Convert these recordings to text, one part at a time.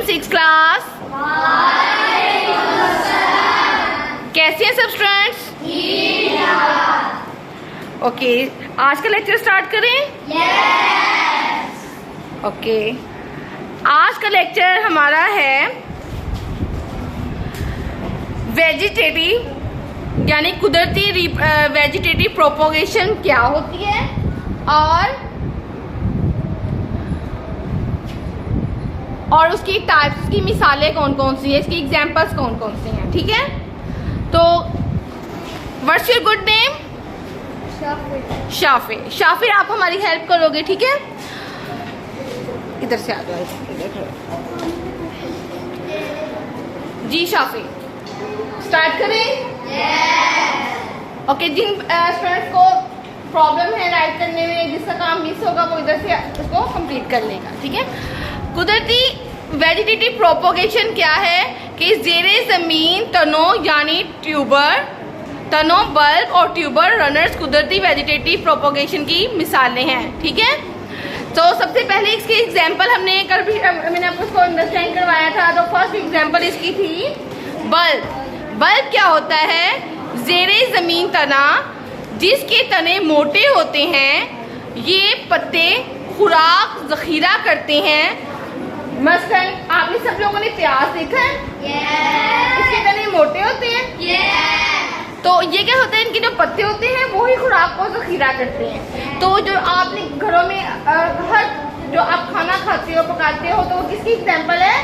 Six class. कैसे हैं सब स्टूडेंट्स? ओके, आज का लेक्चर स्टार्ट करें? ओके, आज का लेक्चर हमारा है वेजिटेटिव यानी कुदरती वेजिटेटिव प्रोपोगेशन क्या होती है और उसकी टाइप्स की मिसालें कौन कौन सी है, इसकी एग्जांपल्स कौन कौन सी हैं। ठीक है, तो what's your good name? Shafey. Shafey, आप हमारी हेल्प करोगे? ठीक है, इधर से आ जाओ, जी शाफे स्टार्ट करें? ओके, जिन स्टूडेंट्स को प्रॉब्लम है राइट करने में, जिसका काम मिस होगा वो इधर से उसको कंप्लीट कर लेगा। ठीक है, कुदरती वेजिटेटिव प्रोपोगेशन क्या है कि ज़ेरे ज़मीन तनों यानी ट्यूबर, तनों, बल्ब और ट्यूबर रनर्स कुदरती वेजिटेटिव प्रोपोगेशन की मिसालें हैं। ठीक है, तो सबसे पहले इसकी एग्जांपल हमने कल भी मैंने आपको उसको अंडरस्टैंड करवाया था। तो फर्स्ट एग्जांपल इसकी थी बल्ब। बल्ब क्या होता है? ज़ेरे ज़मीन तना, जिसके तने मोटे होते हैं, ये पत्ते खुराक ज़ख़ीरा करते हैं। मसलन आपने सब लोगों ने प्याज देखा है? इसके तने मोटे होते हैं। तो ये क्या होता है, इनके जो पत्ते होते हैं वो ही खुराक को ज़ख़ीरा करते हैं। तो जो आपने घरों में हर जो आप खाना खाते हो, पकाते हो, तो किसकी एग्जांपल है?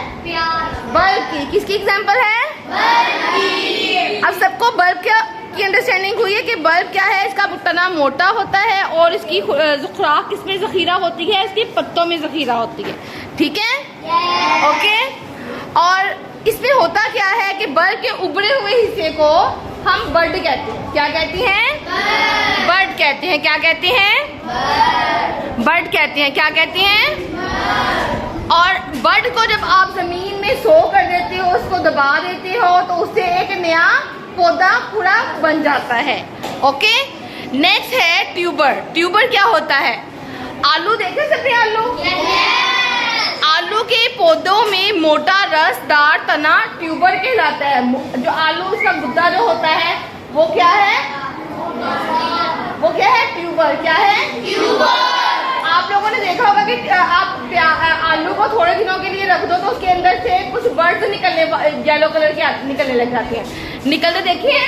बल्ब की। किसकी एग्जांपल है? बल्ब की। अब सबको बल्ब की अंडरस्टैंडिंग हुई है कि बल्ब क्या है? इसका तना मोटा होता है और इसकी खुराक किसमें ज़ख़ीरा होती है? इसके पत्तों में ज़ख़ीरा होती है। ठीक है, ओके। और इसमें होता क्या है कि बल्ब के उभरे हुए हिस्से को हम बड कहते हैं। क्या कहते हैं? बड कहते हैं। क्या कहते हैं? बड कहते हैं। क्या कहते हैं? और बड को जब आप जमीन में सो कर देते हो, उसको दबा देते हो, तो उससे एक नया पौधा पूरा बन जाता है। ओके, नेक्स्ट है ट्यूबर। ट्यूबर क्या होता है? आलू देखे सबने? आलू के पौधों में मोटा रसदार तना ट्यूबर कहलाता है। जो आलू उसका गुद्दा जो होता है वो क्या है? वो क्या है? ट्यूबर। क्या है? ट्यूबर। आप लोगों ने देखा होगा कि आप आलू को थोड़े दिनों के लिए रख दो तो उसके अंदर से कुछ बर्ड्स निकलने, येलो कलर के निकलने लग जाते हैं। निकलते देखिए?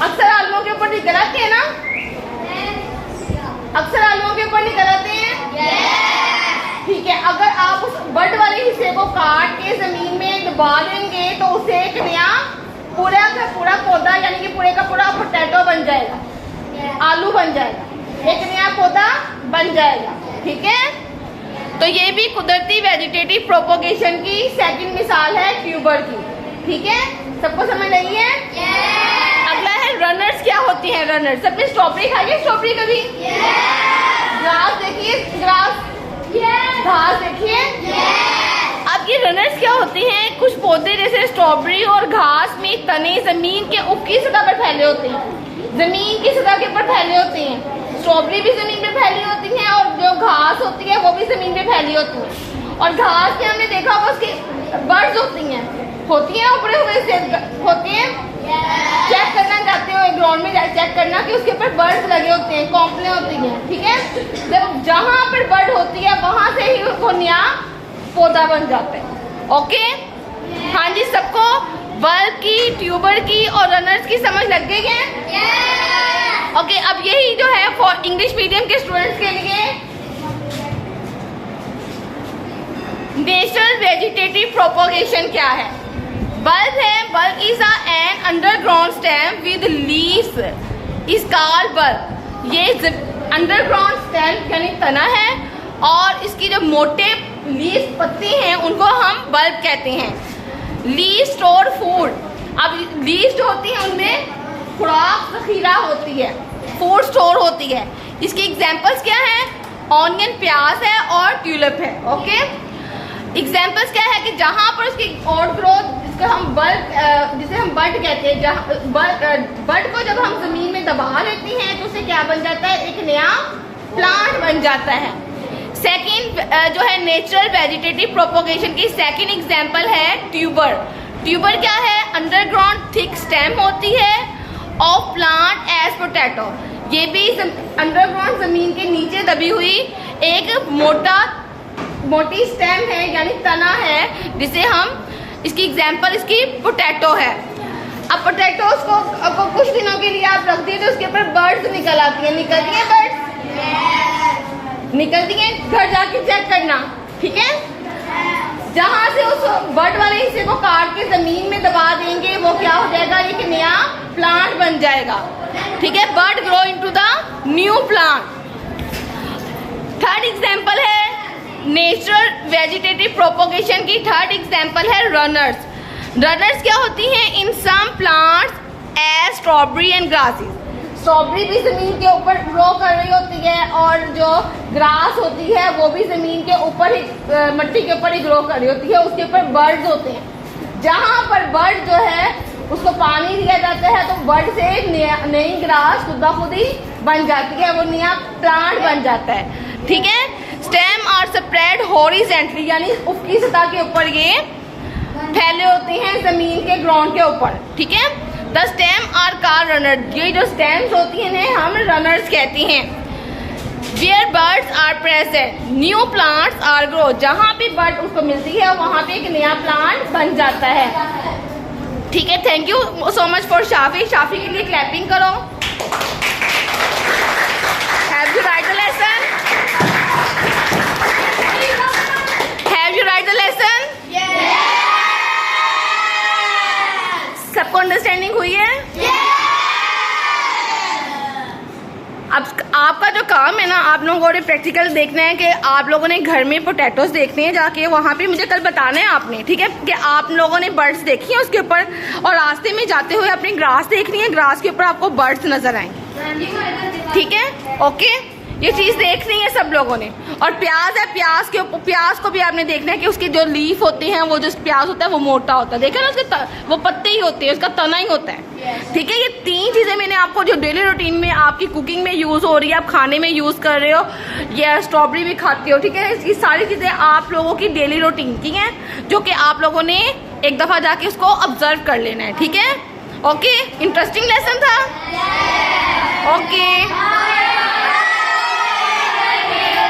अक्सर आलूओं के ऊपर निकल आते हैं ना? अक्सर आलूओं के ऊपर निकल आते हैं। ठीक है, अगर आप उस बड वाले हिस्से को काट के जमीन में दबा देंगे तो उसे एक नया पूरा का पूरा पौधा यानी कि पूरे का पूरा पोटैटो बन जाएगा, आलू बन जाएगा, एक नया पौधा बन जाएगा। ठीक है, तो ये भी कुदरती वेजिटेटिव प्रोपोगेशन की सेकंड मिसाल है ट्यूबर की। ठीक है, सबको समझ आई है? अगला है रनर्स। क्या होती हैं रनर्स? सबने स्ट्रॉबेरी खाई है? स्ट्रॉबेरी कभी? ग्रास देखिए, ग्रास, घास देखिए। अब ये रनर्स क्या होते हैं? कुछ पौधे जैसे स्ट्रॉबेरी और घास में तने जमीन के ऊपरी सतह पर फैले होते हैं, जमीन की सतह के ऊपर फैले होते हैं। स्ट्रॉबेरी भी जमीन पे फैली होती है और जो घास होती है वो भी जमीन पे फैली होती है। और घास के हमने देखा होगा उसके बर्ड्स होती हैं ऊपरे हुए से होती हैं। चेक करना चाहते हो ग्राउंड में, चेक करना कि उसके ऊपर बर्ड्स लगे होते हैं, कॉम्पलें होती हैं। ठीक है, जब जहाँ पर बर्ड होती है वहां से ही उसको नया पौधा बन जाता है। ओके, हाँ जी, सबको बल्ब की, ट्यूबर की और रनर्स की समझ लग गई है? ओके, अब यही जो है फॉर इंग्लिश मीडियम के स्टूडेंट्स के लिए नेचुरल वेजिटेटिव प्रोपोगेशन क्या है? बल्ब है, bulb is an underground stem with leaves is called bulb. ये अंडरग्राउंड स्टेम यानी तना है और इसकी जो मोटे लीव्स पत्ते हैं उनको हम बल्ब कहते हैं। Leave store food. अब लीव्स जो होती हैं उनमें खुराक ज़ख़ीरा होती है, फूड स्टोर होती है। इसकी एग्जांपल्स क्या हैं? ऑनियन प्याज है और ट्यूलिप है। ओके, एग्जांपल्स क्या है कि जहाँ पर उसकी आउट ग्रोथ, जिसको हम बल्ब, जिसे हम बड कहते हैं, जहाँ बड को जब हम जमीन में दबा लेते हैं तो उसे क्या बन जाता है? एक नया प्लांट बन जाता है। सेकंड जो है नेचुरल वेजिटेटिव प्रोपोगेशन की सेकंड एग्जांपल है ट्यूबर। ट्यूबर क्या है? अंडरग्राउंड थिक स्टेम होती है ऑफ प्लांट एज पोटैटो। ये भी अंडरग्राउंड जमीन के नीचे दबी हुई एक मोटी स्टेम है यानी तना है, जिसे हम इसकी एग्जांपल इसकी पोटैटो है। अब पोटैटोस को कुछ दिनों के लिए आप रख दिए तो उसके ऊपर बर्ड्स निकल आती है। निकलती है बर्ड्स? निकलती है, घर जाके चेक करना, ठीक है। जहां से उस बर्ड वाले हिस्से को काट के जमीन में दबा देंगे वो क्या हो जाएगा? एक नया प्लांट बन जाएगा, ठीक है। Bud grow into the new plant. Third example है नेचुरल वेजिटेटिव प्रोपोगेशन की थर्ड एग्जांपल है रनर्स। रनर्स क्या होती हैं? In some plants as strawberry and grasses. Strawberry भी जमीन के ऊपर ग्रो कर रही होती है और जो ग्रास होती है वो भी जमीन के ऊपर ही मिट्टी के ऊपर ही ग्रो कर रही होती है। उसके ऊपर बर्ड्स होते हैं। जहाँ पर बर्ड जो है उसको पानी दिया जाता है तो बर्ड से नई ग्रास खुद ब खुद ही बन जाती है, वो नया प्लांट बन जाता है, ठीक है। स्टेम आर स्प्रेड हॉरिजॉन्टली यानी ऊपरी सतह के ऊपर ये फैले होते हैं जमीन के ग्राउंड के ऊपर, ठीक है। The stem are car runner. ये जो स्टेम्स होती हैं हम रनर्स कहती हैं। Where birds are present new plants are grow. जहाँ भी बर्ड उसको मिलती है वहाँ पे एक नया प्लांट बन जाता है, ठीक है। Thank you so much for Shafi. Shafi के लिए क्लैपिंग करो। Have you right the lesson? Have you right the lesson? सबको अंडरस्टैंडिंग हुई है? अब आपका जो काम है ना, आप लोगों ने प्रैक्टिकल देखना है कि आप लोगों ने घर में पोटैटोस देखने हैं जाके, वहाँ पे मुझे कल बताना है आपने, ठीक है। कि आप लोगों ने बर्ड्स देखी है उसके ऊपर और रास्ते में जाते हुए अपनी ग्रास देखनी है, ग्रास के ऊपर आपको बर्ड्स नजर आएंगे, ठीक है। ओके, ये चीज देखनी है सब लोगों ने। और प्याज है, प्याज को भी आपने देखना है कि उसके जो लीफ होते हैं, वो जो प्याज होता है वो मोटा होता है, देखा ना, उसके वो पत्ते ही होते हैं, उसका तना ही होता है, ठीक है। ये तीन चीजें मैंने आपको जो डेली रूटीन में आपकी कुकिंग में यूज हो रही है, आप खाने में यूज कर रहे हो, या स्ट्रॉबेरी भी खाते हो, ठीक है। ये सारी चीजें आप लोगों की डेली रूटीन की हैं, जो कि आप लोगों ने एक दफा जाके उसको ऑब्जर्व कर लेना है, ठीक है। ओके, इंटरेस्टिंग लेसन था। ओके।